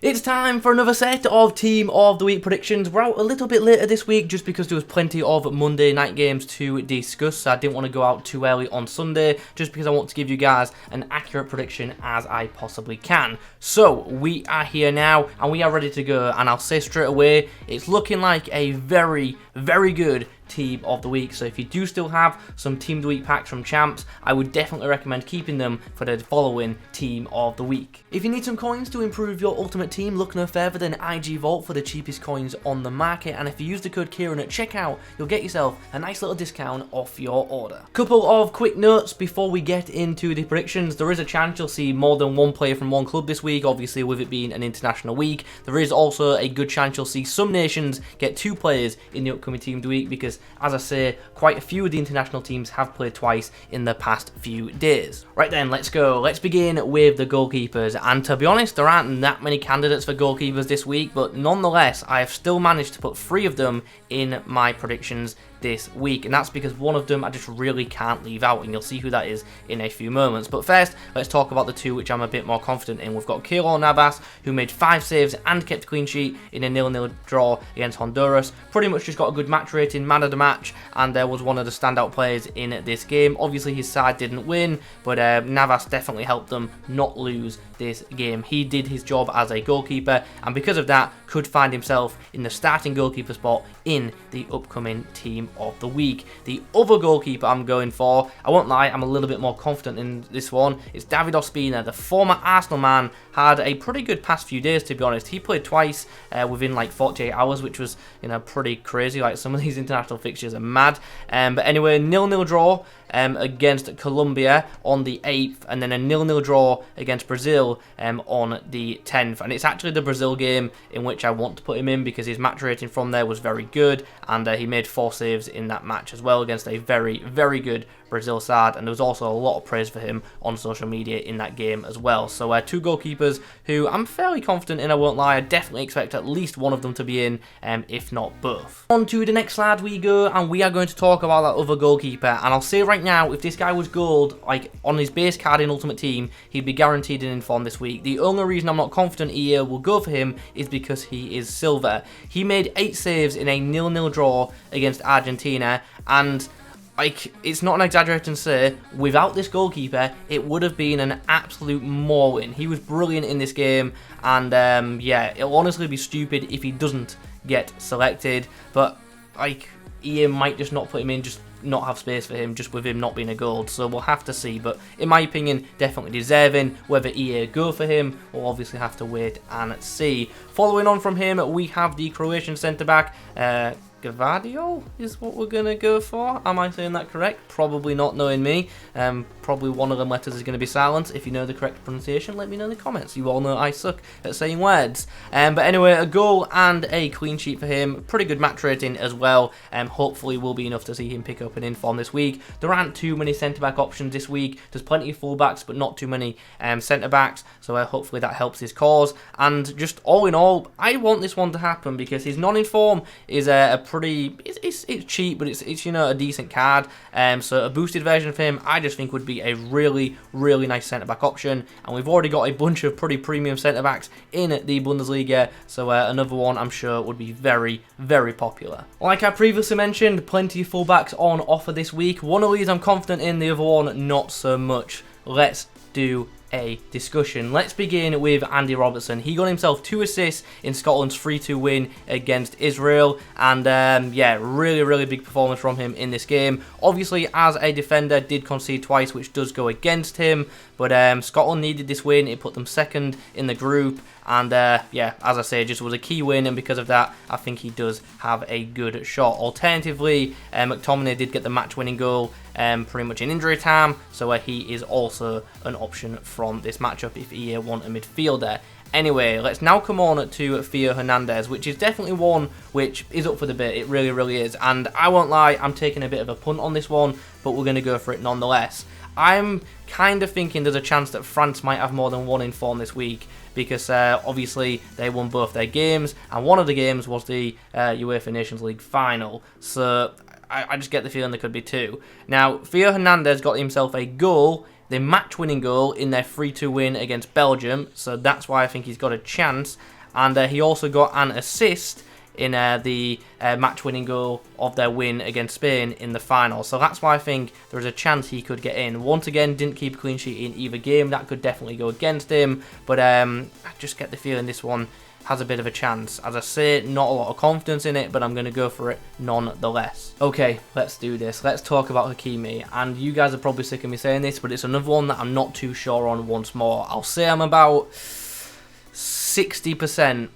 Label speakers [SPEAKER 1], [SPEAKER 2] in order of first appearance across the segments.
[SPEAKER 1] It's time for another set of Team of the Week predictions. We're out a little bit later this week just because there was plenty of Monday night games to discuss. So I didn't want to go out too early on Sunday just because I want to give you guys an accurate prediction as I possibly can. So we are here now and we are ready to go, and I'll say straight away, it's looking like a very, very good Team of the Week. So if you do still have some Team of the Week packs from Champs, I would definitely recommend keeping them for the following Team of the Week. If you need some coins to improve your ultimate team, look no further than IG Vault for the cheapest coins on the market, and if you use the code Kieran at checkout, you'll get yourself a nice little discount off your order. Couple of quick notes before we get into the predictions. There is a chance you'll see more than one player from one club this week, obviously with it being an international week. There is also a good chance you'll see some nations get two players in the upcoming Team of the Week because, as I say, quite a few of the international teams have played twice in the past few days. Right then, let's go. Let's begin with the goalkeepers. And to be honest, there aren't that many candidates for goalkeepers this week, but nonetheless, I have still managed to put 3 of them in my predictions this week, and that's because one of them I just really can't leave out, and you'll see who that is in a few moments. But first, let's talk about the 2 which I'm a bit more confident in. We've got Navas, who made 5 saves and kept a clean sheet in a 0-0 draw against Honduras. Pretty much just got a good match rating, man of the match, and was one of the standout players in this game. Obviously his side didn't win, but Navas definitely helped them not lose this game. He did his job as a goalkeeper, and because of that could find himself in the starting goalkeeper spot in the upcoming Team of the Week. The other goalkeeper I'm going for, I won't lie, I'm a little bit more confident in this one. It's David Ospina. The former Arsenal man had a pretty good past few days, to be honest. He played twice within like 48 hours, which was, pretty crazy. Like, some of these international fixtures are mad. But anyway, 0-0 draw against Colombia on the 8th, and then a 0-0 draw against Brazil on the 10th. And it's actually the Brazil game in which I want to put him in because his match rating from there was very good, and he made 4 saves in that match as well against a very, very good Brazil side, and there was also a lot of praise for him on social media in that game as well. So 2 goalkeepers who I'm fairly confident in, I won't lie. I definitely expect at least one of them to be in, if not both. On to the next slide we go, and we are going to talk about that other goalkeeper. And I'll say right now, if this guy was gold, like on his base card in Ultimate Team, he'd be guaranteed an inform this week. The only reason I'm not confident EA will go for him is because he is silver. He made 8 saves in a 0-0 draw against Argentina, and it's not an exaggeration to say, without this goalkeeper, it would have been an absolute more-win. He was brilliant in this game, and yeah, it'll honestly be stupid if he doesn't get selected. But EA might just not put him in, just not have space for him, just with him not being a gold. So we'll have to see. But in my opinion, definitely deserving. Whether EA go for him, we'll obviously have to wait and see. Following on from him, we have the Croatian centre-back, Gvardiol is what we're going to go for. Am I saying that correct? Probably not, knowing me. Probably one of them letters is going to be silent. If you know the correct pronunciation, let me know in the comments. You all know I suck at saying words. But anyway, a goal and a clean sheet for him. Pretty good match rating as well. Hopefully will be enough to see him pick up an inform this week. There aren't too many centre-back options this week. There's plenty of full-backs, but not too many centre-backs. So hopefully that helps his cause. And just all in all, I want this one to happen because his non-inform is a pretty, it's cheap, but it's a decent card. So a boosted version of him, I just think would be a really, really nice centre-back option. And we've already got a bunch of pretty premium centre-backs in the Bundesliga, so another one I'm sure would be very, very popular. Like I previously mentioned, plenty of fullbacks on offer this week. One of these I'm confident in, the other one not so much. Let's do a discussion. Let's begin with Andy Robertson. He got himself 2 assists in Scotland's 3-2 win against Israel, and yeah, really, really big performance from him in this game. Obviously, as a defender, did concede twice, which does go against him, but Scotland needed this win. It put them second in the group, and yeah, as I say, just was a key win, and because of that, I think he does have a good shot. Alternatively, McTominay did get the match-winning goal pretty much in injury time, so he is also an option from this matchup if EA want a midfielder. Anyway, let's now come on to Theo Hernandez, which is definitely one which is up for debate. It really, really is. And I won't lie, I'm taking a bit of a punt on this one, but we're going to go for it nonetheless. I'm kind of thinking there's a chance that France might have more than one inform this week, because obviously they won both their games, and one of the games was the UEFA Nations League final. So I just get the feeling there could be 2. Now, Theo Hernandez got himself a goal the match-winning goal in their 3-2 win against Belgium, so that's why I think he's got a chance. And he also got an assist in the match-winning goal of their win against Spain in the final. So that's why I think there is a chance he could get in. Once again, didn't keep a clean sheet in either game. That could definitely go against him. But I just get the feeling this one has a bit of a chance. As I say, not a lot of confidence in it, but I'm going to go for it nonetheless. Okay, let's do this. Let's talk about Hakimi. And you guys are probably sick of me saying this, but it's another one that I'm not too sure on once more. I'll say I'm about 60%.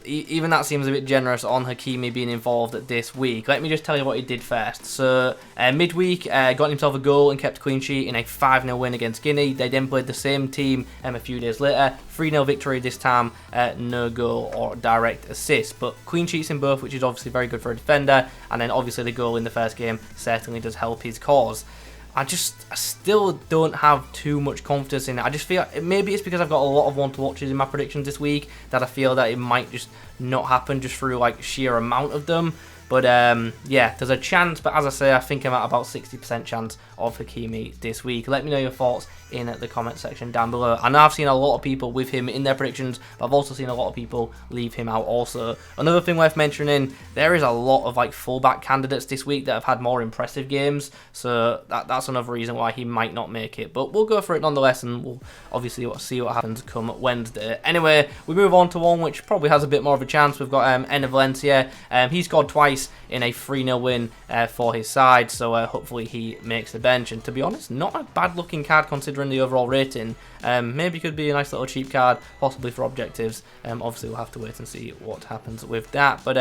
[SPEAKER 1] Even that seems a bit generous on Hakimi being involved this week. Let me just tell you what he did first. So, midweek, got himself a goal and kept a clean sheet in a 5-0 win against Guinea. They then played the same team a few days later. 3-0 victory this time, no goal or direct assist. But clean sheets in both, which is obviously very good for a defender. And then obviously the goal in the first game certainly does help his cause. I still don't have too much confidence in it. I just feel, maybe it's because I've got a lot of want-to-watches in my predictions this week, that I feel that it might just not happen just through like sheer amount of them. But yeah, there's a chance, but as I say, I think I'm at about 60% chance of Hakimi this week. Let me know your thoughts in the comment section down below. I know I've seen a lot of people with him in their predictions, but I've also seen a lot of people leave him out also. Another thing worth mentioning, there is a lot of like fullback candidates this week that have had more impressive games, so that's another reason why he might not make it. But we'll go for it nonetheless, and we'll obviously see what happens come Wednesday. Anyway, we move on to one which probably has a bit more of a chance. We've got Valencia. He scored twice in a 3-0 win for his side, so hopefully he makes the bench. And to be honest, not a bad looking card considering the overall rating. Maybe could be a nice little cheap card, possibly for objectives. Obviously we'll have to wait and see what happens with that. But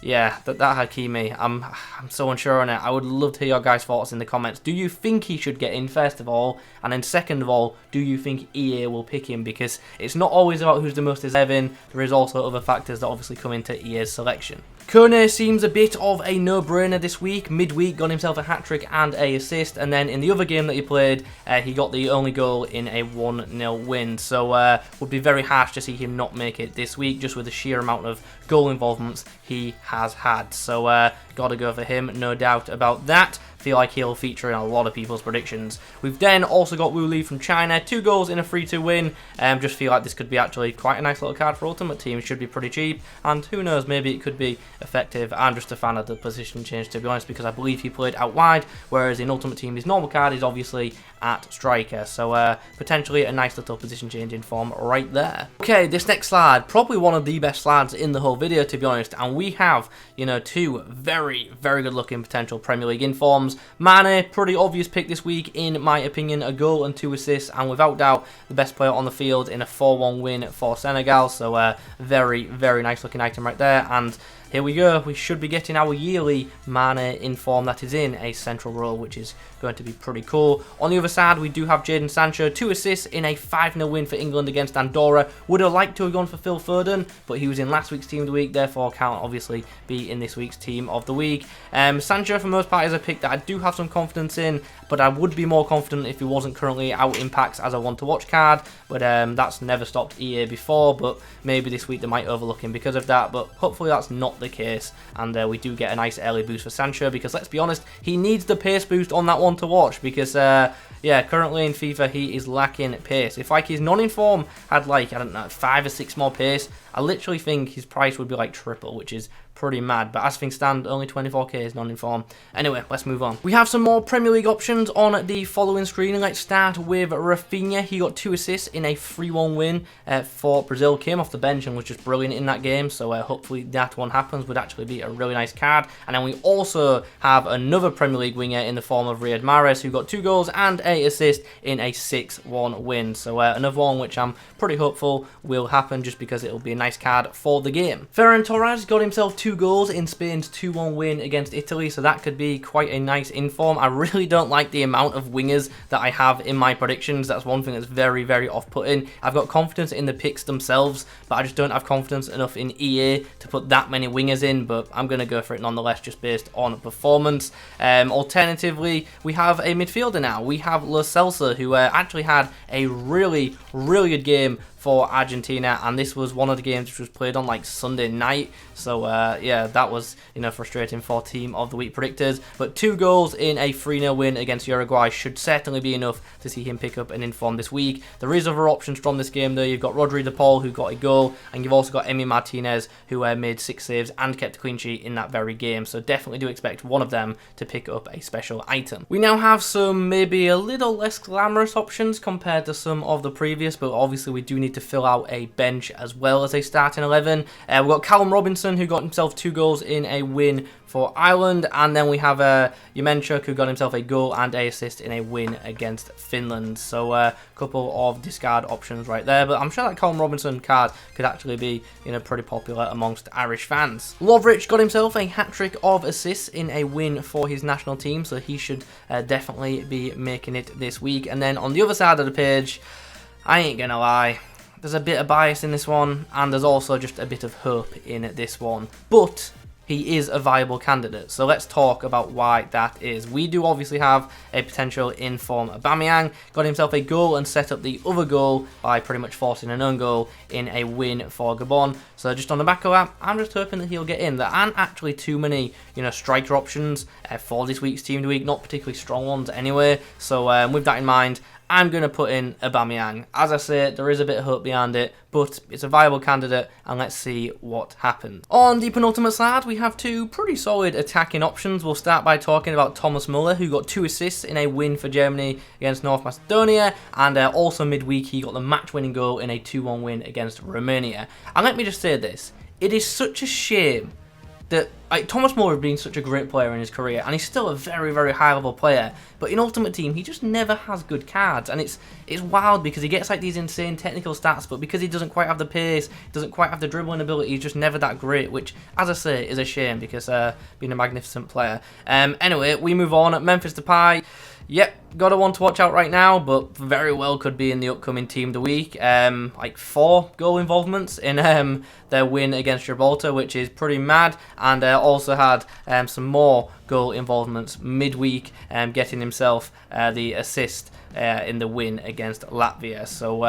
[SPEAKER 1] yeah, that Hakimi, I'm so unsure on it. I would love to hear your guys' thoughts in the comments. Do you think he should get in, first of all? And then second of all, do you think EA will pick him? Because it's not always about who's the most deserving. There is also other factors that obviously come into EA's selection. Kone seems a bit of a no-brainer this week. Midweek got himself a hat-trick and a assist, and then in the other game that he played, he got the only goal in a 1-0 win. So would be very harsh to see him not make it this week, just with the sheer amount of goal involvements he has had. So gotta go for him, no doubt about that. Feel like he'll feature in a lot of people's predictions. We've then also got Wu Li from China, 2 goals in a 3-2 win. Just feel like this could be actually quite a nice little card for Ultimate Team. Should be pretty cheap, and who knows, maybe it could be effective. I'm just a fan of the position change, to be honest, because I believe he played out wide, whereas in Ultimate Team his normal card is obviously at striker. So potentially a nice little position change in form right there. Okay, this next slide, probably one of the best slides in the whole video, to be honest, and we have, you know, 2 very, very good looking potential Premier League informs. Mane, pretty obvious pick this week in my opinion, a goal and 2 assists, and without doubt the best player on the field in a 4-1 win for Senegal. So very, very nice looking item right there. And here we go, we should be getting our yearly Mane inform that is in a central role, which is going to be pretty cool. On the other side, we do have Jadon Sancho, 2 assists in a 5-0 win for England against Andorra. Would have liked to have gone for Phil Foden, but he was in last week's team of the week, therefore can't obviously be in this week's team of the week. Sancho, for the most part, is a pick that I do have some confidence in, but I would be more confident if he wasn't currently out in packs as a want-to-watch card. But that's never stopped EA before, but maybe this week they might overlook him because of that, but hopefully that's not the case, and we do get a nice early boost for Sancho, because let's be honest, he needs the pace boost on that one to watch, because yeah, currently in FIFA he is lacking pace. If like his non-inform had like, I don't know, 5 or 6 more pace, I literally think his price would be like triple, which is pretty mad, but as things stand, only 24k is non-inform. Anyway, let's move on. We have some more Premier League options on the following screen, and let's start with Raphinha. He got 2 assists in a 3-1 win for Brazil. Came off the bench and was just brilliant in that game, so hopefully that one happens. Would actually be a really nice card. And then we also have another Premier League winger in the form of Riyad Mahrez, who got 2 goals and a assist in a 6-1 win. So another one which I'm pretty hopeful will happen, just because it'll be a nice card for the game. Ferran Torres got himself 2 goals in Spain's 2-1 win against Italy, so that could be quite a nice inform. I really don't like the amount of wingers that I have in my predictions. That's one thing that's very, very off-putting. I've got confidence in the picks themselves, but I just don't have confidence enough in EA to put that many wingers in, but I'm going to go for it nonetheless, just based on performance. Alternatively, we have a midfielder now. We have Lo Celso, who actually had a really, really good game for Argentina, and this was one of the games which was played on like Sunday night. So yeah, that was, you know, frustrating for Team of the Week predictors. But 2 goals in a 3-0 win against Uruguay should certainly be enough to see him pick up an inform this week. There is other options from this game though. You've got Rodri de Paul, who got a goal, and you've also got Emi Martinez, who made 6 saves and kept a clean sheet in that very game. So definitely do expect one of them to pick up a special item. We now have some maybe a little less glamorous options compared to some of the previous, but obviously we do need to fill out a bench as well as a starting 11. We've got Callum Robinson, who got himself 2 goals in a win for Ireland, and then we have Yaremchuk, who got himself a goal and a assist in a win against Finland. So a couple of discard options right there, but I'm sure that Callum Robinson card could actually be, you know, pretty popular amongst Irish fans. Lovric got himself a hat-trick of assists in a win for his national team, so he should definitely be making it this week. And then on the other side of the page, I ain't gonna lie, there's a bit of bias in this one, and there's also just a bit of hope in this one. But he is a viable candidate, so let's talk about why that is. We do obviously have a potential inform. Aubameyang got himself a goal and set up the other goal by pretty much forcing an own goal in a win for Gabon. So just on the back of that, I'm just hoping that he'll get in. There aren't actually too many, you know, striker options for this week's Team of the Week, not particularly strong ones anyway. So with that in mind, I'm going to put in Aubameyang. As I say, there is a bit of hope behind it, but it's a viable candidate, and let's see what happens. On the penultimate slide, we have 2 pretty solid attacking options. We'll start by talking about Thomas Muller, who got 2 assists in a win for Germany against North Macedonia, and also midweek he got the match-winning goal in a 2-1 win against Romania. And let me just say this, it is such a shame that, like, Thomas Muller has been such a great player in his career, and he's still a very, very high-level player, but in Ultimate Team, he just never has good cards, and it's wild because he gets, like, these insane technical stats, but because he doesn't quite have the pace, doesn't quite have the dribbling ability, he's just never that great, which, as I say, is a shame because being a magnificent player. Anyway, we move on. Memphis Depay. Yep, got a one to watch out right now, but very well could be in the upcoming Team of the Week. Like 4 goal involvements in their win against Gibraltar, which is pretty mad, and also had some more goal involvements midweek, getting himself the assist in the win against Latvia. So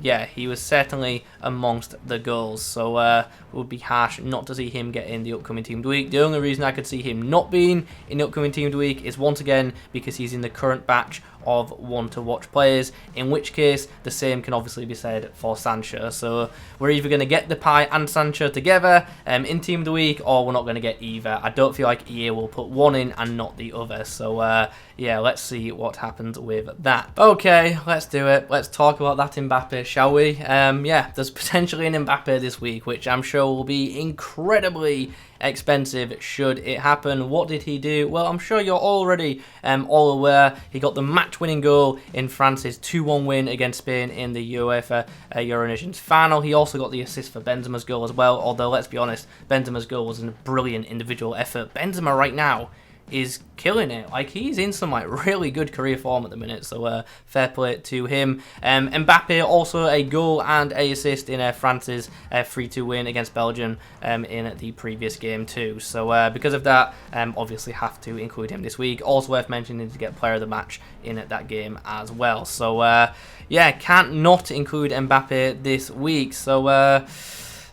[SPEAKER 1] yeah, he was certainly amongst the goals. So it would be harsh not to see him get in the upcoming Team of the Week. The only reason I could see him not being in the upcoming Team of the Week is once again because he's in the current batch of one to watch players, in which case the same can obviously be said for Sancho. So we're either going to get Depay and Sancho together in Team of the Week, or we're not going to get either. I don't feel like EA will put one in and not the other. So yeah, let's see what happens with that. Okay, let's do it. Let's talk about that Mbappe, shall we? Yeah, there's potentially an Mbappe this week, which I'm sure will be incredibly expensive should it happen. What did he do? Well, I'm sure you're already all aware. He got the match-winning goal in France's 2-1 win against Spain in the UEFA Euro Nations final. He also got the assist for Benzema's goal as well, although let's be honest, Benzema's goal was a brilliant individual effort. Benzema right now is killing it. Like, he's in some like really good career form at the minute, so fair play to him. Mbappe also a goal and a assist in France's 3-2 win against Belgium in the previous game too. So because of that, obviously have to include him this week. Also worth mentioning to get player of the match in that game as well. So yeah, can't not include Mbappe this week. So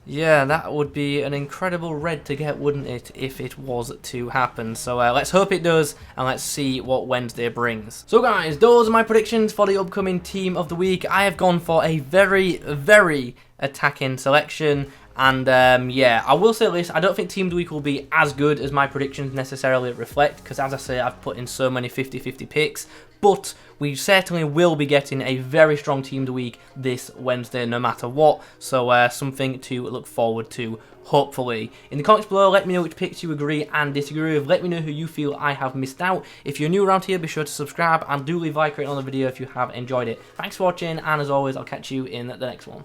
[SPEAKER 1] yeah, that would be an incredible red to get, wouldn't it, if it was to happen. So let's hope it does, and let's see what Wednesday brings. So guys, those are my predictions for the upcoming Team of the Week. I have gone for a very, very attacking selection. And yeah, I will say this, I don't think Team of the Week will be as good as my predictions necessarily reflect, because as I say, I've put in so many 50-50 picks, but we certainly will be getting a very strong Team of the Week this Wednesday no matter what, so something to look forward to, hopefully. In the comments below, let me know which picks you agree and disagree with. Let me know who you feel I have missed out. If you're new around here, be sure to subscribe and do leave a like rating on the video if you have enjoyed it. Thanks for watching, and as always, I'll catch you in the next one.